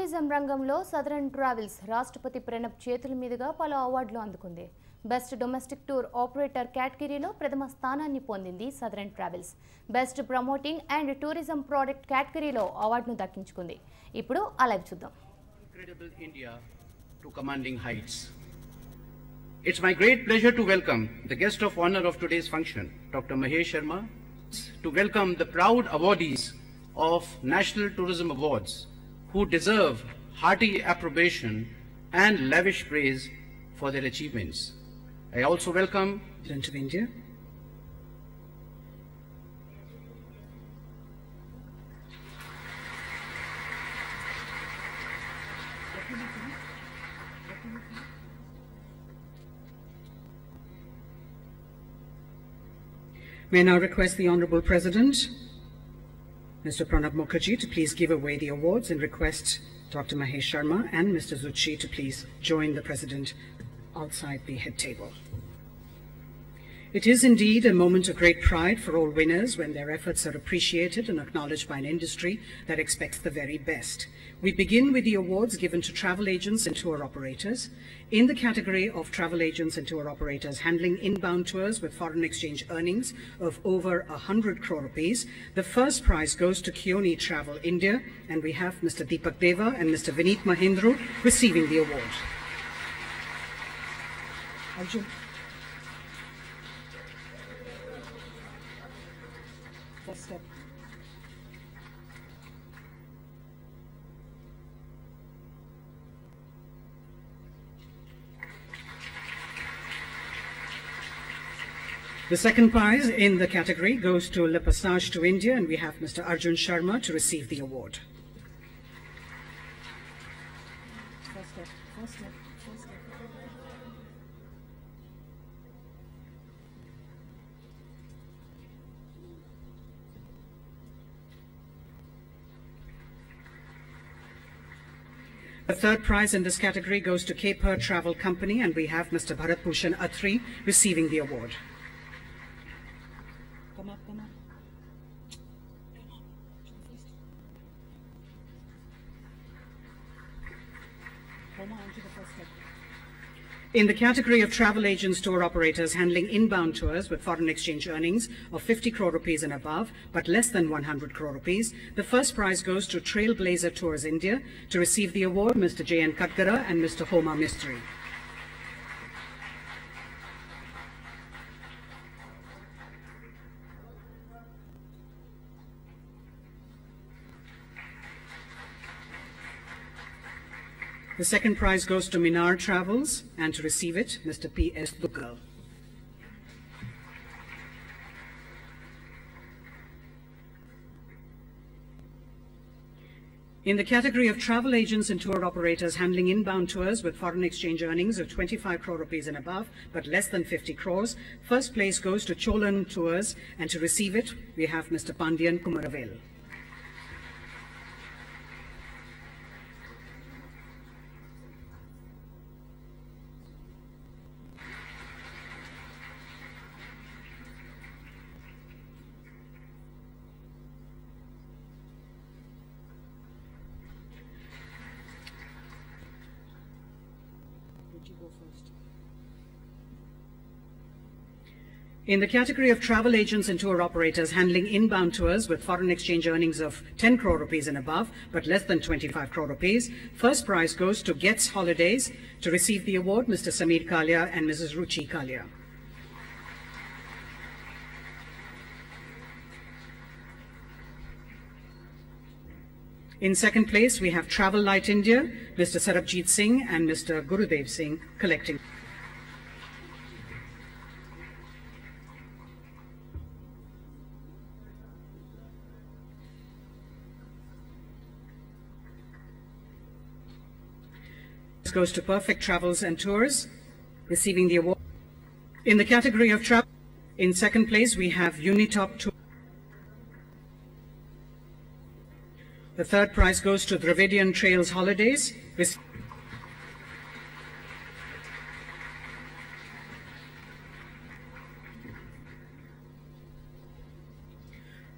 Tourism రంగంలో southern travels రాష్ట్రపతి ప్రణబ్ చేతుల మీదుగా పలు అవార్డులు అందుకుంది. బెస్ట్ డొమెస్టిక్ టూర్ ఆపరేటర్ కేటగిరీలో ప్రథమ స్థానాన్ని పొందింది southern travels. Best promoting and tourism product కేటగిరీలో అవార్డును దక్కించుకుంది. ఇప్పుడు ఆ లైవ్ చూద్దాం. Incredible India to commanding heights. It's my great pleasure to welcome the guest of honor of today's function, Dr. Mahesh Sharma, to welcome the proud awardees of National Tourism Awards who deserve hearty approbation and lavish praise for their achievements. I also welcome President of India, May I now request the Honourable President, Mr. Pranab Mukherjee, to please give away the awards and request Dr. Mahesh Sharma and Mr. Zuchi to please join the President outside the head table. It is indeed a moment of great pride for all winners when their efforts are appreciated and acknowledged by an industry that expects the very best. We begin with the awards given to travel agents and tour operators. In the category of travel agents and tour operators handling inbound tours with foreign exchange earnings of over 100 crore rupees, the first prize goes to Kioni Travel India, and we have Mr. Deepak Deva and Mr. Vineet Mahindru receiving the award. Arjun. First step. The second prize in the category goes to Le Passage to India, and we have Mr. Arjun Sharma to receive the award. First step. The third prize in this category goes to Cape Her Travel Company, and we have Mr. Bharat Bhushan Atri receiving the award. Come up. In the category of travel agents, tour operators handling inbound tours with foreign exchange earnings of 50 crore rupees and above, but less than 100 crore rupees, the first prize goes to Trailblazer Tours India. To receive the award, Mr. J.N. Kadgara and Mr. Homa Mistry. The second prize goes to Minar Travels, and to receive it, Mr. P.S. Duggal. In the category of travel agents and tour operators handling inbound tours with foreign exchange earnings of 25 crore rupees and above, but less than 50 crores, first place goes to Cholan Tours, and to receive it, we have Mr. Pandian Kumaravel. In the category of travel agents and tour operators handling inbound tours with foreign exchange earnings of 10 crore rupees and above, but less than 25 crore rupees, first prize goes to Gets Holidays. To receive the award, Mr. Sameer Kalia and Mrs. Ruchi Kalia. In second place, we have Travel Light India, Mr. Sarabjit Singh and Mr. Gurudev Singh collecting. Goes to Perfect Travels and Tours, receiving the award. In the category of travel, in second place we have Unitop Tour. The third prize goes to Dravidian Trails Holidays.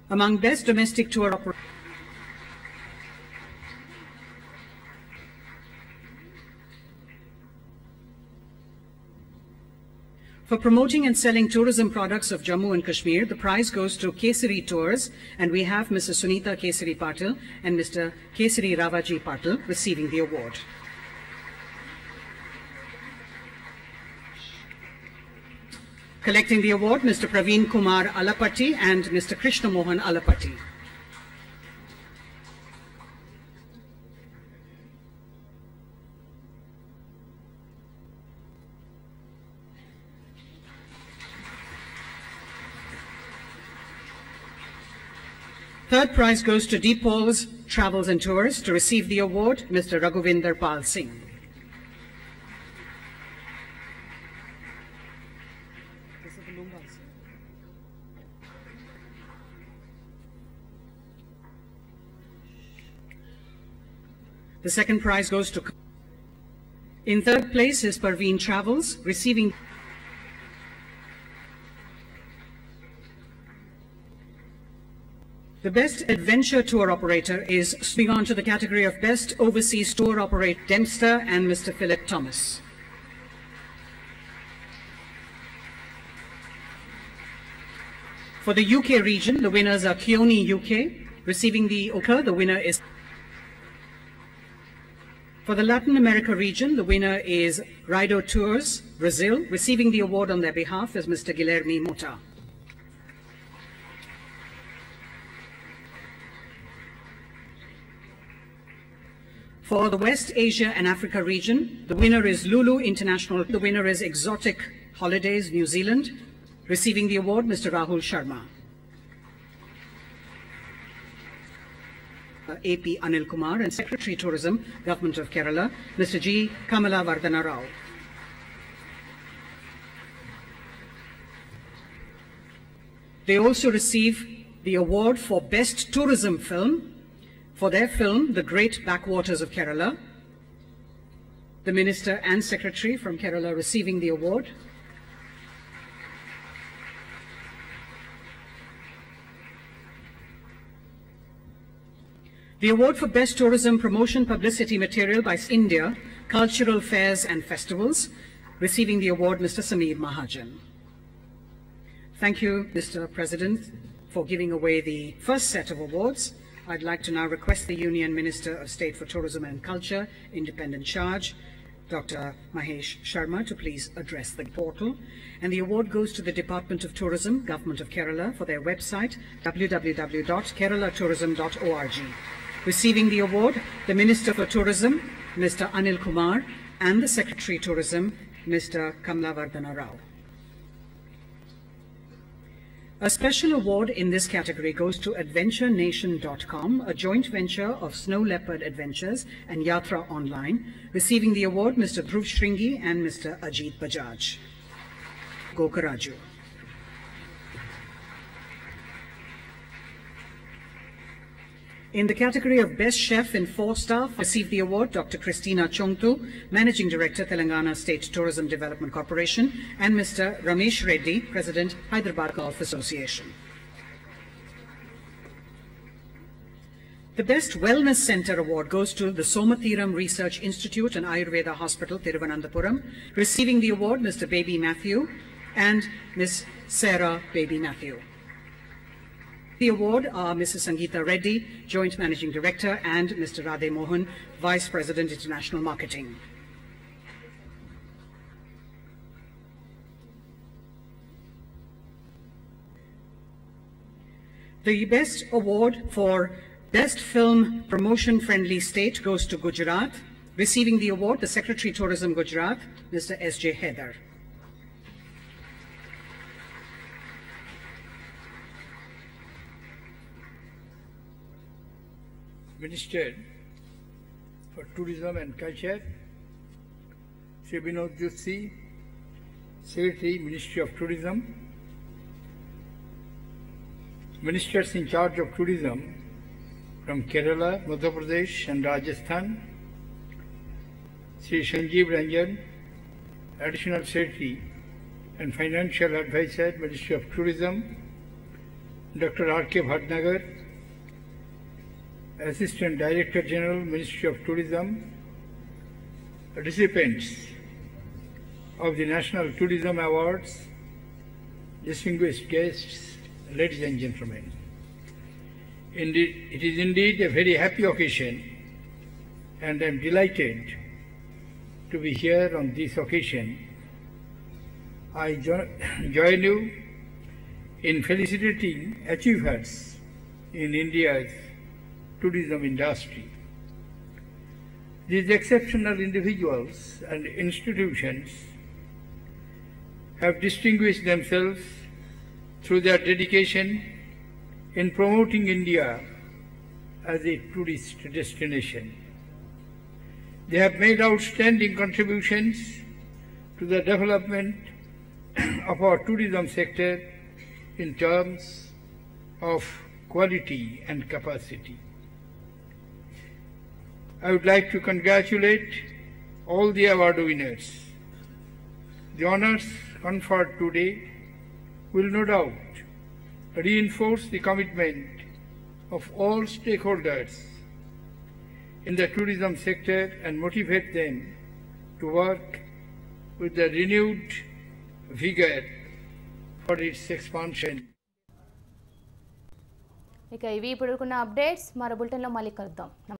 Among best domestic tour operators, For promoting and selling tourism products of Jammu and Kashmir, the prize goes to Kesari Tours, and we have Mrs. Sunita Kesari Patil and Mr. Kesari Ravaji Patil receiving the award. Collecting the award, Mr. Praveen Kumar Alapatti and Mr. Krishna Mohan Alapatti. Third prize goes to Deepal's Travels and Tours. To receive the award, Mr. Raghuvinder Pal Singh. The second prize goes to... In third place is Parveen Travels, receiving... The Best Adventure Tour Operator is moving on to the category of Best Overseas Tour Operator, Dempster and Mr. Philip Thomas. For the UK region, the winners are Keone UK. Receiving the ochre, the winner is... For the Latin America region, the winner is Rido Tours, Brazil. Receiving the award on their behalf is Mr. Guilherme Mota. For the West Asia and Africa region, the winner is Lulu International. The winner is Exotic Holidays, New Zealand. Receiving the award, Mr. Rahul Sharma. AP Anil Kumar and Secretary Tourism, Government of Kerala, Mr. G. Kamala Vardhana Rao. They also receive the award for Best Tourism Film for their film, The Great Backwaters of Kerala. The Minister and Secretary from Kerala receiving the award. The award for Best Tourism Promotion Publicity Material by India, Cultural Fairs and Festivals. Receiving the award, Mr. Sameer Mahajan. Thank you, Mr. President, for giving away the first set of awards. I'd like to now request the Union Minister of State for Tourism and Culture, Independent Charge, Dr. Mahesh Sharma, to please address the portal. And the award goes to the Department of Tourism, Government of Kerala, for their website, www.keralatourism.org. Receiving the award, the Minister for Tourism, Mr. Anil Kumar, and the Secretary Tourism, Mr. Kamala Vardhana Rao. A special award in this category goes to AdventureNation.com, a joint venture of Snow Leopard Adventures and Yatra Online. Receiving the award, Mr. Dhruv Shringi and Mr. Ajit Bajaj. Gokaraju. In the category of Best Chef in 4-star, received the award Dr. Christina Chongtu, Managing Director, Telangana State Tourism Development Corporation, and Mr. Ramesh Reddy, President, Hyderabad Golf Association. The Best Wellness Center Award goes to the Somathiram Research Institute and Ayurveda Hospital, Thiruvananthapuram. Receiving the award, Mr. Baby Matthew and Ms. Sarah Baby Matthew. The award are Mrs. Sangeeta Reddy, Joint Managing Director, and Mr. Radhe Mohan, Vice President, International Marketing. The Best Award for Best Film Promotion Friendly State goes to Gujarat. Receiving the award, the Secretary Tourism Gujarat, Mr. S.J. Haider. Minister for Tourism and Culture, Shri Vinod Joshi, Secretary, Ministry of Tourism, Ministers in charge of tourism from Kerala, Madhya Pradesh and Rajasthan, Shri Sanjeev Ranjan, Additional Secretary and Financial Advisor, Ministry of Tourism, Dr. R.K. Bhatnagar, Assistant Director General, Ministry of Tourism. Recipients of the National Tourism Awards, distinguished guests, ladies and gentlemen. Indeed, it is indeed a very happy occasion, and I am delighted to be here on this occasion. I join you in felicitating achievers in India's tourism industry. These exceptional individuals and institutions have distinguished themselves through their dedication in promoting India as a tourist destination. They have made outstanding contributions to the development of our tourism sector in terms of quality and capacity. I would like to congratulate all the award winners. The honors conferred today will no doubt reinforce the commitment of all stakeholders in the tourism sector and motivate them to work with the renewed vigor for its expansion. ఇక ఇవి ఇప్పుడు updates మరో బులెటిన్లో మళ్ళీ కలుద్దాం.